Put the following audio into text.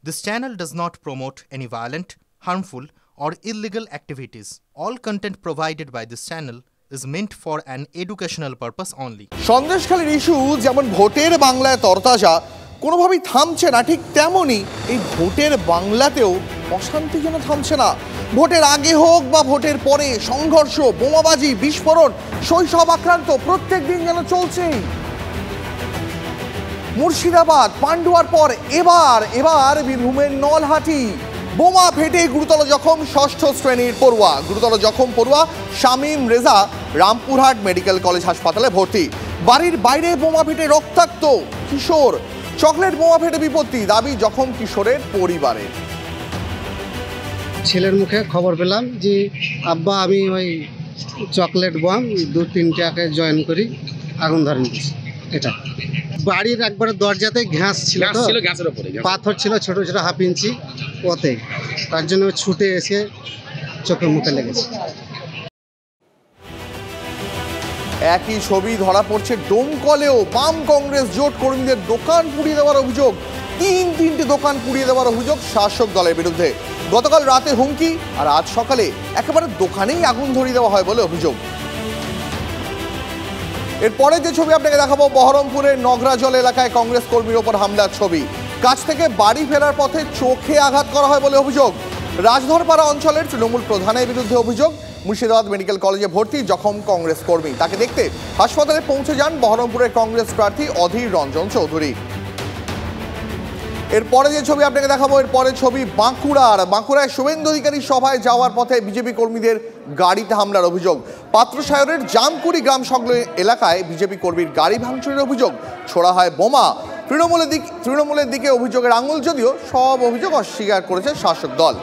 This channel does not promote any violent, harmful, or illegal activities. All content provided by this channel is meant for an educational purpose only. সন্দেশখালীর issue যেমন ভোটের বাংলায় তরতাজা কোনোভাবেই থামছে না, ঠিক তেমনই এই ভোটের বাংলাতেও অশান্তি যেন থামছে না। ভোটের আগে হোক বা ভোটের পরে সংঘর্ষ, বোমাবাজি, বিস্ফোরণ, শৈশব আক্রান্ত প্রত্যেক দিন যেন চলছেই। মুর্শিদাবাদ, পান্ডুয়ার পর এবার বীরভূমের নলহাটি। বোমা ফেটে গুরুতর জখম ষষ্ঠ শ্রেণীর পড়ুয়া। গুরুতর জখম পড়ুয়া শামীম রেজা রামপুরহাট মেডিকেল কলেজ হাসপাতালে ভর্তি। বাড়ির বাইরে বোমা ফেটে রক্তাক্ত কিশোর। চকলেট বোমা ফেটে বিপত্তি, দাবি জখম কিশোরের পরিবারের। ছেলের মুখে খবর পেলাম যে আব্বা আমি ওই চকলেট বোম 2-3টাকে জয়েন করি, আগুন ধরে নিয়েছি। এটা বাড়ির একবারে দরজাতে ঘাস ছিল, পাথর ছিল ছোট ছোট 1/2 ইঞ্চি, ওতে তার জন্য ছুটে এসে চোখে মুখে লেগেছে। একই ছবি ধরা পড়ছে ডোমকলেও। বাম কংগ্রেস জোট কর্মীদের দোকান পুড়িয়ে দেওয়ার অভিযোগ। 3টি দোকান পুড়িয়ে দেওয়ার অভিযোগ শাসক দলের বিরুদ্ধে। গতকাল রাতে হুমকি আর আজ সকালে একেবারে দোকানেই আগুন ধরিয়ে দেওয়া হয় বলে অভিযোগ। এরপরে যে ছবি আপনাকে দেখাবো, বহরমপুরের নগরাজল এলাকায় কংগ্রেস কর্মীর ওপর হামলার ছবি। কাজ থেকে বাড়ি ফেরার পথে চোখে আঘাত করা হয় বলে অভিযোগ। রাজধরপাড়া অঞ্চলের তৃণমূল প্রধানের বিরুদ্ধে অভিযোগ। মুর্শিদাবাদ মেডিকেল কলেজে ভর্তি জখম কংগ্রেস কর্মী। তাকে দেখতে হাসপাতালে পৌঁছে যান বহরমপুরের কংগ্রেস প্রার্থী অধীর রঞ্জন চৌধুরী। এরপরে যে ছবি আপনাকে দেখাবো, এরপরের ছবি বাঁকুড়ায় শুভেন্দু অধিকারী সভায় যাওয়ার পথে বিজেপি কর্মীদের গাড়িতে হামলার অভিযোগ। পাত্রসায়রের জামকুড়ি গ্রাম সংলগ্ন এলাকায় বিজেপি কর্মীর গাড়ি ভাঙচুরের অভিযোগ। ছোড়া হয় বোমা। তৃণমূলের দিকে অভিযোগের আঙুল, যদিও সব অভিযোগ অস্বীকার করেছে শাসক দল।